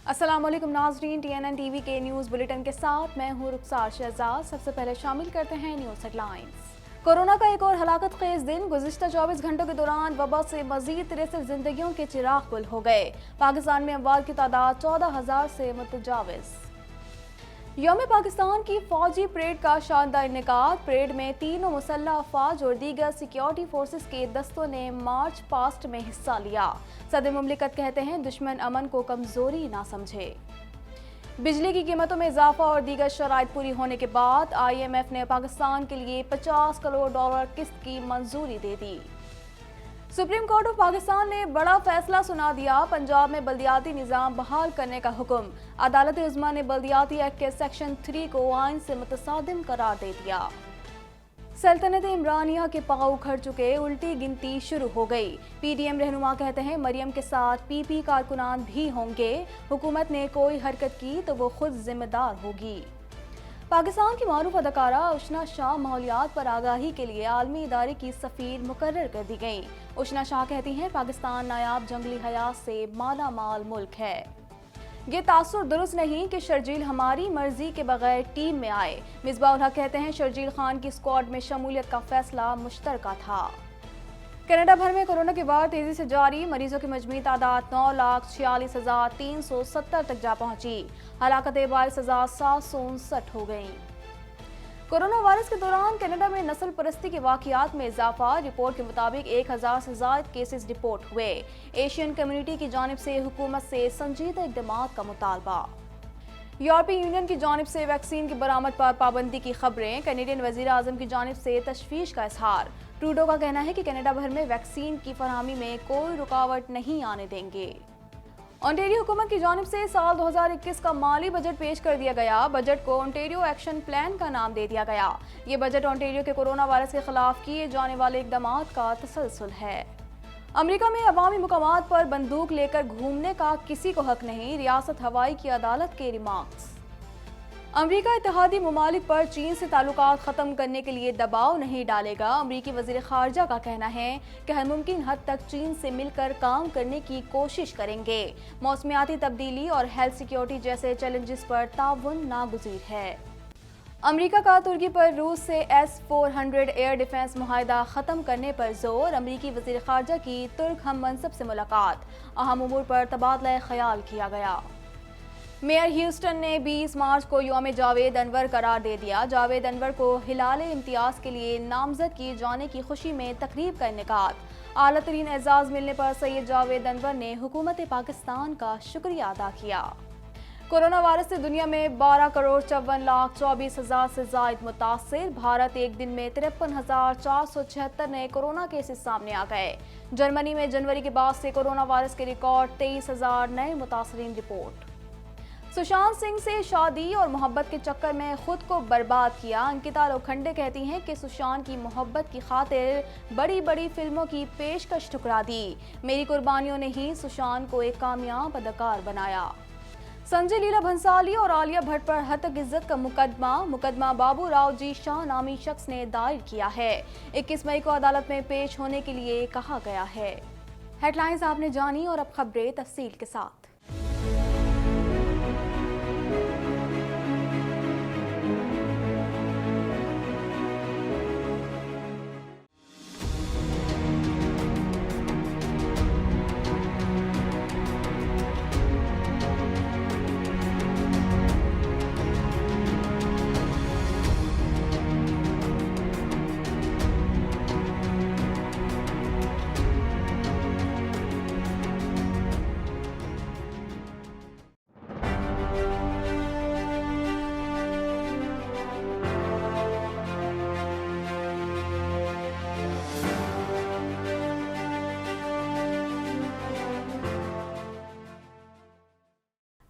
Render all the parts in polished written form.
अस्सलाम वालेकुम नाज़रीन, TNN टीवी के न्यूज़ बुलेटिन के साथ मैं हूँ रुखसार शहजाद। सबसे पहले शामिल करते हैं न्यूज़ हेडलाइंस। कोरोना का एक और हलाकत खेज दिन। गुज़िश्ता 24 घंटों के दौरान वबा से मज़ीद 63 जिंदगियों के चिराग गुल हो गए। पाकिस्तान में अमवात की तादाद 14,000 से मुतजाविज़। यौम पाकिस्तान की फौजी परेड का शानदार इनेकाद। परेड में तीनों मुसल्लह अफवाज और दीगर सिक्योरिटी फोर्सेस के दस्तों ने मार्च पास्ट में हिस्सा लिया। सदर मुमलिकत कहते हैं दुश्मन अमन को कमजोरी ना समझे। बिजली की कीमतों में इजाफा और दीगर शराइत पूरी होने के बाद IMF ने पाकिस्तान के लिए $50 करोड़ किस्त की मंजूरी दे दी। सुप्रीम कोर्ट ऑफ पाकिस्तान ने बड़ा फैसला सुना दिया। पंजाब में बल्दियाती निज़ाम बहाल करने का हुक्म। अदालत उज़्मा ने बल्दियाती एक्ट के सेक्शन 3 को आइन से मुतसादिम करार दे दिया। सल्तनत इमरानिया के पांव उखड़ चुके, उल्टी गिनती शुरू हो गई। PDM रहनुमा कहते हैं मरियम के साथ PP कारकुनान भी होंगे। हुकूमत ने कोई हरकत की तो वो खुद जिम्मेदार होगी। पाकिस्तान की मारूफ अदाकारा उशना शाह माहौलियात पर आगाही के लिए आलमी इदारे की सफ़ीर मुकर्रर कर दी गई। उशना शाह कहती हैं पाकिस्तान नायाब जंगली हयात से माला माल मुल्क है। ये तासुर दुरुस्त नहीं कि शर्जील हमारी मर्जी के बगैर टीम में आए। मिसबाह उल हक कहते हैं शर्जील खान की स्क्वाड में शमूलियत का फैसला मुश्तरका था। कनाडा भर में कोरोना के बाद तेजी से जारी। मरीजों की मजमूई तादाद 9,46,370 तक जा पहुंची। हलाकतें 22,759 हो गईं। कोरोना वायरस के दौरान कनाडा में नस्ल परस्ती के वाकयात में इजाफा। रिपोर्ट के मुताबिक 1,000 से ज़ायद केसेस रिपोर्ट हुए। एशियन कम्युनिटी की जानिब से हुकूमत से संजीदा इक़दामात का मुतालबा। यूरोपीय यूनियन की जानिब से वैक्सीन की बरामद पर पाबंदी की खबरें। कैनेडियन वज़ीर आज़म की जानिब से तशवीश का इजहार। ट्रूडो का कहना है कि कनाडा भर में वैक्सीन की फरहमी में कोई रुकावट नहीं आने देंगे। ओंटारियो हुकूमत की जानिब से साल 2021 का माली बजट पेश कर दिया गया। बजट को ओंटारियो एक्शन प्लान का नाम दे दिया गया। ये बजट ओंटारियो के कोरोना वायरस के खिलाफ किए जाने वाले इक़दामात का तसलसल है। अमेरिका में अवामी मुकामात पर बंदूक लेकर घूमने का किसी को हक नहीं। रियासत हवाई की अदालत के रिमार्क्स। अमेरिका इत्तेहादी ममालिक पर चीन से ताल्लुकात ख़त्म करने के लिए दबाव नहीं डालेगा। अमेरिकी वज़ीर ख़ारजा का कहना है कि हर मुमकिन हद तक चीन से मिलकर काम करने की कोशिश करेंगे। मौसमियाती तब्दीली और हेल्थ सिक्योरिटी जैसे चैलेंजेस पर ताउन नागुज़ीर है। अमेरिका का तुर्की पर रूस से S-400 एयर डिफेंस मुआहिदा ख़त्म करने पर जोर। अमेरिकी वज़ीर ख़ारजा की तुर्क हम मनसब से मुलाकात। अहम उमूर पर तबादला ख्याल किया गया। मेयर ह्यूस्टन ने 20 मार्च को यौम जावेद अनवर करार दे दिया। जावेद अनवर को हिलाल इम्तियाज़ के लिए नामजद किए जाने की खुशी में तकरीब का इनेकाद। आला तरीन एजाज़ मिलने पर सैयद जावेद अनवर ने हुकूमत पाकिस्तान का शुक्रिया अदा किया। कोरोना वायरस से दुनिया में 12,54,24,000 से ज़ायद मुतासिर। भारत एक दिन में 53,476 नए कोरोना केसेस सामने आ गए। जर्मनी में जनवरी के बाद से कोरोना वायरस के रिकॉर्ड 23,000 नए मुतासरीन रिपोर्ट। सुशांत सिंह से शादी और मोहब्बत के चक्कर में खुद को बर्बाद किया। अंकिता लोखंडे कहती हैं कि सुशांत की मोहब्बत की खातिर बड़ी बड़ी फिल्मों की पेशकश ठुकरा दी। मेरी कुर्बानियों ने ही सुशांत को एक कामयाब अदाकार बनाया। संजय लीला भंसाली और आलिया भट्ट पर हतक इज्जत का मुकदमा बाबू राव जी शाह नामी शख्स ने दायर किया है। 21 मई को अदालत में पेश होने के लिए कहा गया है। हेडलाइंस आपने जानी और अब खबरें तफसील के साथ।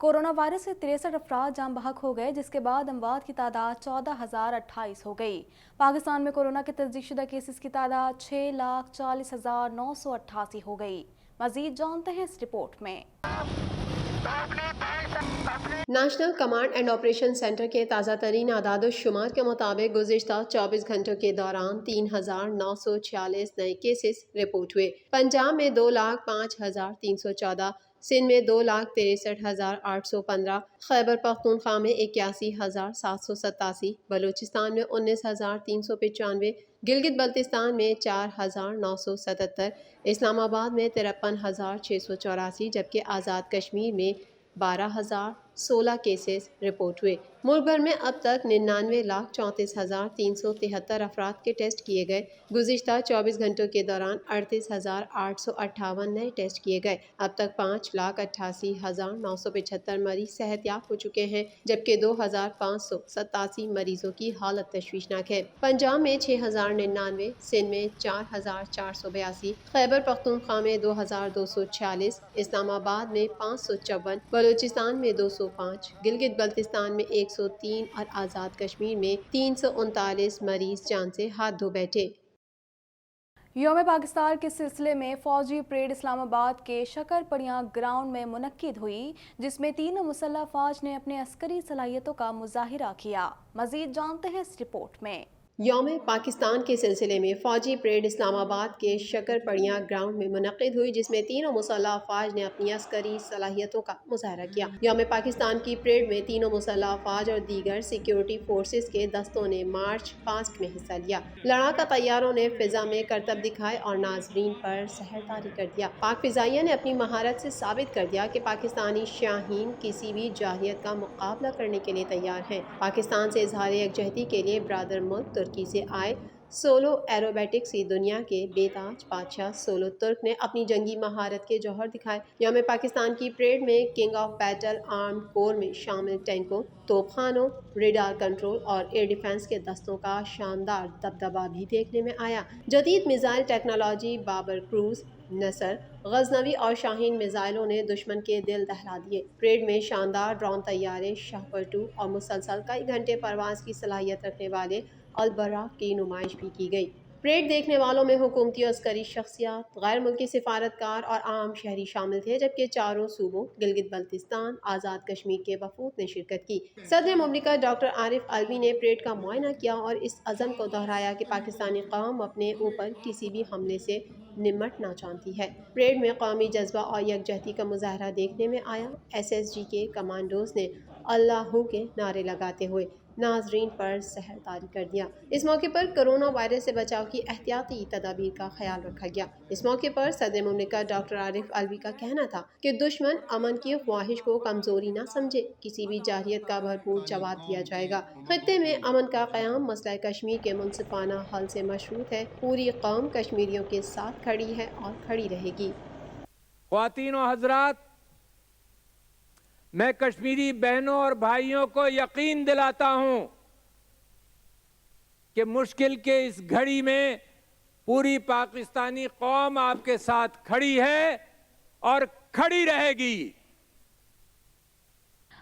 कोरोना वायरस से 63 अफराद जान बहक हो गए, जिसके बाद अमवात की तादाद 14,028 हो गई। पाकिस्तान में कोरोना के तस्दीकशुदा केसेस की तादाद 6,40,988 हो गई। मजीद जानते हैं इस रिपोर्ट में। National command and operation centre के ताज़ा तरीन आदाद शुमार के मुताबिक गुज़िश्ता 24 घंटों के दौरान 3,946 नए केसेस रिपोर्ट हुए। पंजाब में 2,05,314, سندھ میں 2,63,815، خیبر پختونخوا میں 81,787، بلوچستان میں 19,395، گلگت بلتستان میں 4,977، اسلام آباد میں 53,684، جبکہ آزاد کشمیر میں 12,016 کیسز رپورٹ ہوئے۔ ملک بھر میں اب تک 99,34,373 افراد کے ٹیسٹ کیے گئے۔ گزشتہ 24 گھنٹوں کے دوران 38,858 نئے ٹیسٹ کیے گئے۔ اب تک 5,88,975 مریض صحت یاب ہو چکے ہیں، جبکہ 2,587 مریضوں کی حالت تشویشناک ہے۔ پنجاب میں 6,099، سندھ میں 4,482، خیبر پختونخوا میں 2,246، اسلام آباد میں 554، بلوچستان میں 205، گلگت بلتستان میں 103 اور آزاد کشمیر میں 339 مریض جان سے ہاتھ دھو بیٹھے۔ یوم پاکستان کے سلسلے میں فوجی پریڈ اسلام آباد کے شکر پڑیاں گراؤنڈ میں منعقد ہوئی، جس میں تینوں مسلح افواج نے اپنی عسکری صلاحیتوں کا مظاہرہ کیا۔ مزید جانتے ہیں اس رپورٹ میں۔ یوم پاکستان کے سلسلے میں فوجی پریڈ اسلام آباد کے شکر پڑیاں گراؤنڈ میں منعقد ہوئی، جس میں تینوں مسلح افواج نے اپنی عسکری صلاحیتوں کا مظاہرہ کیا۔ یوم پاکستان کی پریڈ میں تینوں مسلح افواج اور دیگر سیکیورٹی فورسز کے دستوں نے مارچ پاسٹ میں حصہ لیا۔ لڑاکا طیاروں نے فضا میں کرتب دکھائے اور ناظرین پر سحر طاری کر دیا۔ پاک فضائیہ نے اپنی مہارت سے ثابت کر دیا کہ پاکستانی شاہین کسی بھی جارحیت کا مقابلہ کرنے کے لیے تیار ہیں۔ پاکستان سے اظہار یکجہتی کے لیے برادر ملک ترکی سے آئے سولو ایروبیٹکس کی دنیا کے بے تاج بادشاہ سولو ترک نے اپنی جنگی مہارت کے جوہر دکھائے۔ یوم پاکستان کی پریڈ میں کنگ آف بیٹل آرمڈ کور میں شامل ٹینکوں، توپ خانوں، ریڈار کنٹرول اور ایئر ڈیفنس کے دستوں کا شاندار دبدبہ بھی دیکھنے میں آیا۔ جدید میزائل ٹیکنالوجی بابر کروز، نصر، غزنوی اور شاہین میزائلوں نے دشمن کے دل دہلا دیے۔ پریڈ میں شاندار ڈرون طیارے شاہپر 2 اور مسلسل کئی گھنٹے پرواز کی صلاحیت رکھنے والے البراق کی نمائش بھی کی گئی۔ پریڈ دیکھنے والوں میں حکومتی اور عسکری شخصیات، غیر ملکی سفارتکار اور عام شہری شامل تھے، جبکہ چاروں صوبوں گلگت بلتستان، آزاد کشمیر کے وفود نے شرکت کی۔ صدر مملکت ڈاکٹر عارف علوی نے پریڈ کا معائنہ کیا اور اس عزم کو دہرایا کہ پاکستانی قوم اپنے اوپر کسی بھی حملے سے نمٹنا چاہتی ہے۔ پریڈ میں قومی جذبہ اور یکجہتی کا مظاہرہ دیکھنے میں آیا۔ SSG کے کمانڈوز نے اللہ کے نعرے لگاتے ہوئے ناظرین پر سحر طاری کر دیا۔ اس موقع پر کرونا وائرس سے بچاؤ کی احتیاطی تدابیر کا خیال رکھا گیا۔ اس موقع پر صدر مملکت ڈاکٹر عارف علوی کا کہنا تھا کہ دشمن امن کی خواہش کو کمزوری نہ سمجھے، کسی بھی جارحیت کا بھرپور جواب دیا جائے گا۔ خطے میں امن کا قیام مسئلہ کشمیر کے منصفانہ حل سے مشروط ہے۔ پوری قوم کشمیریوں کے ساتھ کھڑی ہے اور کھڑی رہے گی۔ خواتین و حضرات، میں کشمیری بہنوں اور بھائیوں کو یقین دلاتا ہوں کہ مشکل کے اس گھڑی میں پوری پاکستانی قوم آپ کے ساتھ کھڑی ہے اور کھڑی رہے گی۔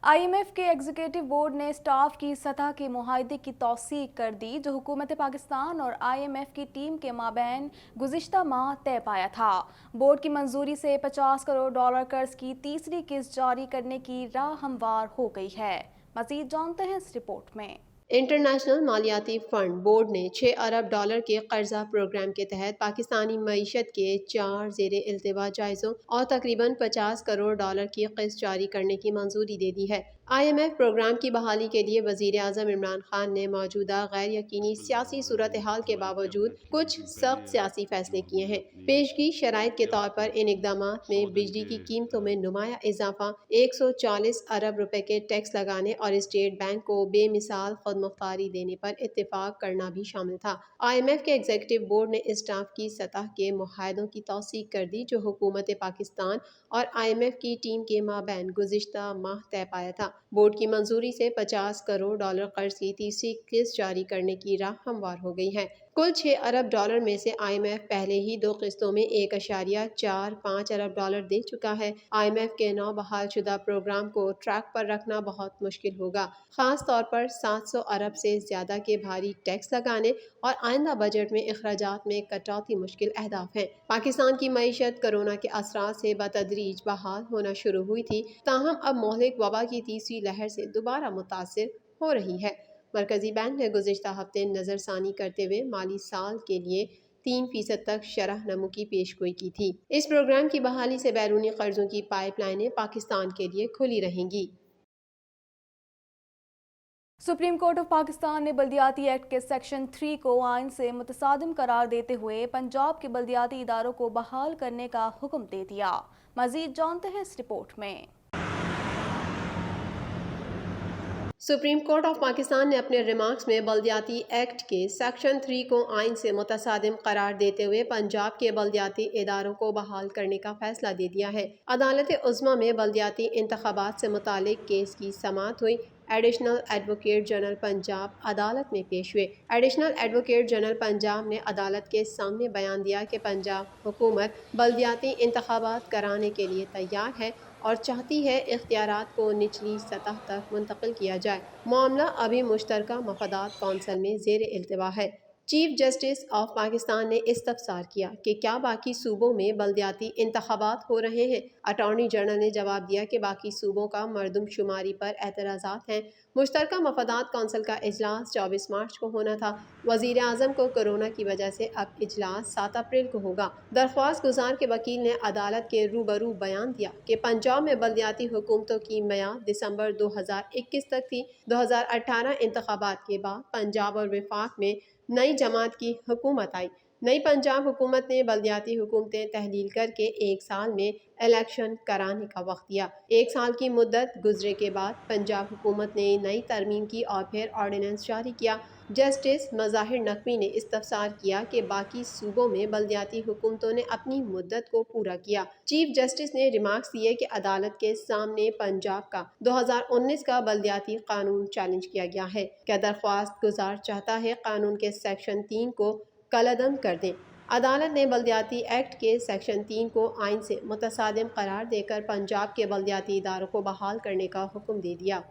IMF کے ایگزیکٹو بورڈ نے اسٹاف کی سطح کے معاہدے کی توثیق کر دی، جو حکومت پاکستان اور IMF کی ٹیم کے مابین گزشتہ ماہ طے پایا تھا۔ بورڈ کی منظوری سے $50 کروڑ قرض کی تیسری قسط جاری کرنے کی راہ ہموار ہو گئی ہے۔ مزید جانتے ہیں اس رپورٹ میں۔ انٹرنیشنل مالیاتی فنڈ بورڈ نے $6 ارب کے قرضہ پروگرام کے تحت پاکستانی معیشت کے 4 زیر التوا جائزوں اور تقریباً $50 کروڑ کی قسط جاری کرنے کی منظوری دے دی ہے۔ IMF پروگرام کی بحالی کے لیے وزیر اعظم عمران خان نے موجودہ غیر یقینی سیاسی صورتحال کے باوجود کچھ سخت سیاسی فیصلے کیے ہیں۔ پیشگی شرائط کے طور پر ان اقدامات میں بجلی کی قیمتوں میں نمایاں اضافہ، $140 ارب کے ٹیکس لگانے اور اسٹیٹ بینک کو بے مثال خود مختاری دینے پر اتفاق کرنا بھی شامل تھا۔ IMF کے ایگزیکٹو بورڈ نے اسٹاف کی سطح کے معاہدوں کی توثیق کر دی، جو حکومت پاکستان اور IMF کی ٹیم کے مابین گزشتہ ماہ طے پایا تھا۔ بورڈ کی منظوری سے $50 کروڑ قرض کی تیسری قسط جاری کرنے کی راہ ہموار ہو گئی ہے۔ کل $6 ارب میں سے IMF پہلے ہی 2 قسطوں میں $1.45 ارب دے چکا ہے۔ IMF کے نو بحال شدہ پروگرام کو ٹریک پر رکھنا بہت مشکل ہوگا، خاص طور پر $700 ارب سے زیادہ کے بھاری ٹیکس لگانے اور آئندہ بجٹ میں اخراجات میں کٹوتی مشکل اہداف ہیں۔ پاکستان کی معیشت کرونا کے اثرات سے بتدریج بحال ہونا شروع ہوئی تھی، تاہم اب مہلک وبا کی تیسری لہر سے دوبارہ متاثر ہو رہی ہے۔ مرکزی بینک نے گزشتہ ہفتے نظر ثانی کرتے ہوئے مالی سال کے لیے 3% तक शरह नमो की पेशगोई की थी। इस प्रोग्राम की बहाली से बैरूनी कर्जों की पाइपलाइनें पाकिस्तान के लिए खुली रहेंगी। सुप्रीम कोर्ट ऑफ पाकिस्तान ने बल्दियाती एक्ट के सेक्शन 3 को आइन से मुतसादिम करार देते हुए पंजाब के बल्दियाती इदारों को बहाल करने का हुक्म दे दिया। मजीद जानते हैं इस रिपोर्ट में। सुप्रीम कोर्ट ऑफ पाकिस्तान ने अपने रिमार्क्स में बल्दियाती एक्ट के सेक्शन 3 को आइन से मुतसादिम करार देते हुए पंजाब के बल्दियाती इदारों को बहाल करने का फैसला दे दिया है। अदालत उज़्मा में बल्दियाती इंतखाबात से मुतालिक केस की समाअत हुई। एडिशनल एडवोकेट जनरल पंजाब अदालत में पेश हुए। एडिशनल एडवोकेट जनरल पंजाब ने अदालत के सामने बयान दिया कि पंजाब हुकूमत बल्दियाती इंतखाबात कराने के लिए तैयार है और चाहती है इख्तियारात को निचली सतह तक मुंतकिल किया जाए। मामला अभी मुश्तरका मफादात कौंसिल में ज़ेर इल्तिवा है। चीफ जस्टिस ऑफ पाकिस्तान ने इस्तफसार किया कि क्या बाकी सूबों में बल्दियाती इंतखाबात हो रहे हैं। अटॉर्नी जनरल ने जवाब दिया कि बाकी सूबों का मरदमशुमारी पर एतराज़ात हैं। मुश्तरका मफादात कौंसिल का इजलास 24 मार्च को होना था। वज़ीर आज़म को कोरोना की वजह से अब इजलास 7 अप्रैल को होगा। दरख्वास्त गुजार के वकील ने अदालत के रूबरू बयान दिया कि पंजाब में बल्दियाती हुकूमतों की मियाद दिसंबर 2021 तक थी। 2018 इंतखाबात के बाद पंजाब और वफाक में नई जमात की हुकूमत आई। नई पंजाब हुकूमत ने बल्दियाती हुकूमतें तहलील करके 1 साल में इलेक्शन कराने का वक्त दिया। 1 साल की मुद्दत गुजरे के बाद पंजाब हुकूमत ने नई तरमीम की और फिर ऑर्डिनेंस जारी किया। जस्टिस मज़ाहिर नकवी ने इस्तफसार किया कि बाकी सूबों में बल्दियाती हुकूमतों ने अपनी मुद्दत को पूरा किया। चीफ जस्टिस ने रिमार्क्स दिए कि अदालत के सामने पंजाब का 2019 का बल्दियाती कानून चैलेंज किया गया है। क्या दरख्वास्त गुजार चाहता है कानून के सेक्शन 3 को कलअदम कर दें। अदालत ने बल्दियाती एक्ट के सेक्शन 3 को आइन से मुतसादिम करार देकर पंजाब के बल्दियाती इदारों को बहाल करने का हुक्म दे दिया।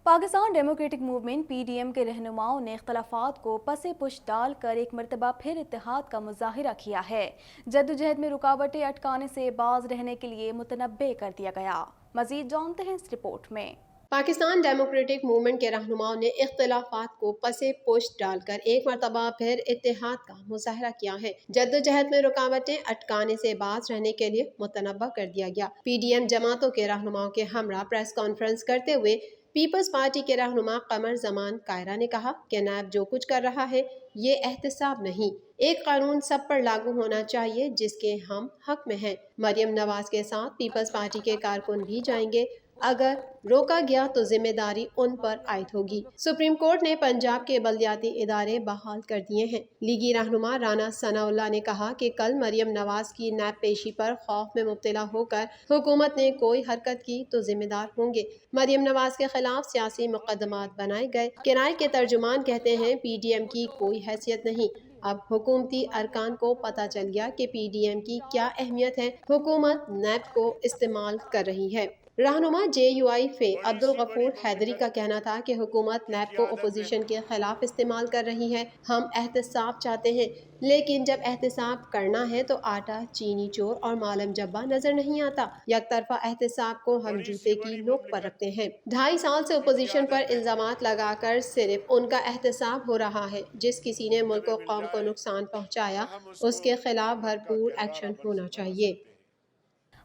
पाकिस्तान डेमोक्रेटिक मूवमेंट PDM के रहनुमाओं ने इख्तलाफात को पसे पुश डालकर एक मरतबा फिर इत्तेहाद का मुजाहिरा किया है। जद्दोजहद में रुकावटें अटकाने से बाज रहने के लिए मुतनब्बे कर दिया गया। मजीद जानते हैं इस रिपोर्ट में। पाकिस्तान डेमोक्रेटिक मूवमेंट के रहनुमाओं ने इख्तलाफात को पसे पुश डालकर एक मरतबा फिर इत्तेहाद का मुजाहरा किया है। जद्दोजहद में रुकावटें अटकाने से बाज रहने के लिए मुतनब्बा कर दिया गया। PDM जमातों के रहनुमाओं के हमरा प्रेस कॉन्फ्रेंस करते हुए पीपल्स पार्टी के रहनुमा कमर जमान कायरा ने कहा कि नैब जो कुछ कर रहा है ये एहतसाब नहीं, एक कानून सब पर लागू होना चाहिए जिसके हम हक में हैं। मरियम नवाज के साथ पीपल्स पार्टी के कारकुन भी जाएंगे। अगर रोका गया तो जिम्मेदारी उन पर आयद होगी। सुप्रीम कोर्ट ने पंजाब के बल्दियाती इदारे बहाल कर दिए हैं। लीगी रहनुमा राना सनाउल्लाह ने कहा कि कल मरियम नवाज की नैब पेशी पर खौफ में मुब्तला होकर हुकूमत ने कोई हरकत की तो जिम्मेदार होंगे। मरियम नवाज के खिलाफ सियासी मुकदमात बनाए गए। किराए के तर्जुमान कहते हैं PDM की कोई हैसियत नहीं। अब हुकूमती अरकान को पता चल गया कि PDM की क्या अहमियत है। हुकूमत नैब को इस्तेमाल कर रही है। रहनुमा JUI फे अब्दुल गफूर हैदरी का कहना था कि हुकूमत नैब को अपोजिशन के खिलाफ इस्तेमाल कर रही है। हम एहतसाब चाहते हैं, लेकिन जब एहतसाब करना है तो आटा चीनी चोर और मालम जब्बा नजर नहीं आता। यकतरफा एहतसाब को हम जूते की नोक पर रखते हैं। 2.5 साल से अपोजिशन पर इल्जामात लगाकर सिर्फ उनका एहतसाब हो रहा है। जिस किसी ने मुल्क और कौम को नुकसान पहुँचाया उसके खिलाफ भरपूर एक्शन होना चाहिए।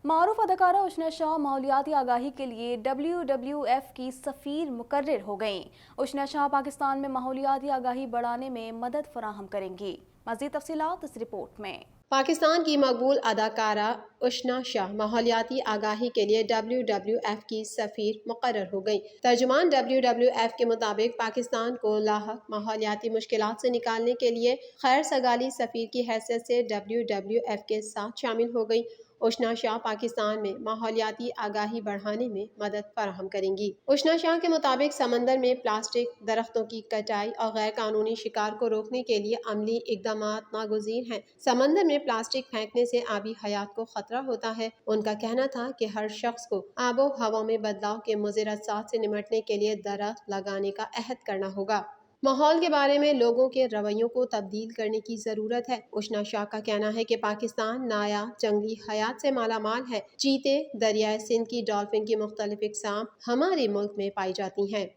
मारूफ अदाकारा उशना शाह माहौलियाती आगाही के लिए WWF की सफ़ीर मुकर्रर हो गईं। उशना शाह पाकिस्तान में माहौलियाती आगाही बढ़ाने में मदद फराहम करेंगी। मज़ीद तफसीलात इस रिपोर्ट में। पाकिस्तान की मकबूल अदाकारा उशना शाह माहौलियाती आगाही के लिए WWF की सफ़ीर मुकर्रर हो गई। तर्जुमान WWF के मुताबिक पाकिस्तान को लाहक माहौलियाती मुश्किलात से निकालने के लिए खैर सगाली सफ़ीर की हैसियत से WWF के साथ शामिल हो गई। उशना शाह पाकिस्तान में माहौलियाती आगाही बढ़ाने में मदद फराहम करेंगी। उशना शाह के मुताबिक समंदर में प्लास्टिक, दरख्तों की कटाई और गैर कानूनी शिकार को रोकने के लिए अमली इकदामात नागुज़ीर हैं। समंदर में प्लास्टिक फेंकने से आबी हयात को खतरा होता है। उनका कहना था कि हर शख्स को आबो हवा में बदलाव के मुज़िर असरात से निमटने के लिए दरख्त लगाने का अहद करना होगा। माहौल के बारे में लोगों के रवैयों को तब्दील करने की ज़रूरत है। उशना शाह का कहना है कि पाकिस्तान नायाब जंगली हयात से मालामाल है। चीते, दरियाए सिंध की डॉल्फिन की मुख्तलिफ इक़साम हमारे मुल्क में पाई जाती हैं।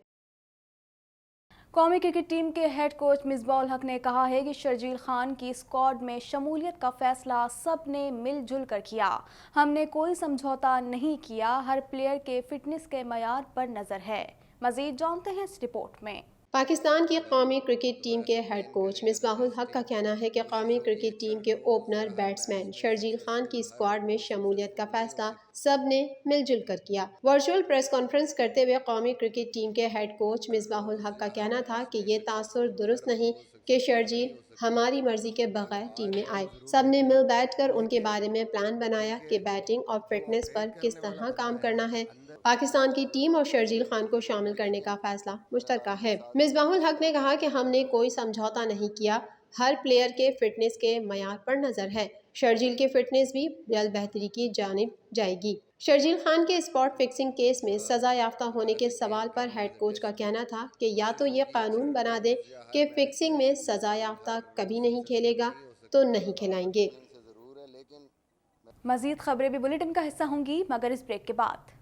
قومی کرکٹ ٹیم کے ہیڈ کوچ مصباح الحق نے کہا ہے کہ شرجیل خان کی اسکواڈ میں شمولیت کا فیصلہ سب نے مل جل کر کیا. ہم نے کوئی سمجھوتا نہیں کیا. ہر پلیئر کے فٹنس کے معیار پر نظر ہے. مزید جانتے ہیں اس رپورٹ میں. پاکستان کی قومی کرکٹ ٹیم کے ہیڈ کوچ مصباح الحق کا کہنا ہے کہ قومی کرکٹ ٹیم کے اوپنر بیٹسمین شرجیل خان کی اسکواڈ میں شمولیت کا فیصلہ سب نے مل جل کر کیا. ورچوئل پریس کانفرنس کرتے ہوئے قومی کرکٹ ٹیم کے ہیڈ کوچ مصباح الحق کا کہنا تھا کہ یہ تاثر درست نہیں کہ شرجیل ہماری مرضی کے بغیر ٹیم میں آئے. سب نے مل بیٹھ کر ان کے بارے میں پلان بنایا کہ بیٹنگ اور فٹنس پر کس طرح کام کرنا ہے. پاکستان کی ٹیم اور شرجیل خان کو شامل کرنے کا فیصلہ مشترکہ ہے. مصباح الحق نے کہا کہ ہم نے کوئی سمجھوتا نہیں کیا. ہر پلیئر کے فٹنس کے معیار پر نظر ہے. شرجیل کی فٹنس بھی جلد بہتری کی جانب جائے گی. شرجیل خان کے اسپاٹ فکسنگ کیس میں سزا یافتہ ہونے کے سوال پر ہیڈ کوچ کا کہنا تھا کہ یا تو یہ قانون بنا دیں کہ فکسنگ میں سزا یافتہ کبھی نہیں کھیلے گا تو نہیں کھلائیں گے. مزید خبریں بھی بلیٹن کا حصہ ہوں گی مگر اس بریک کے بعد.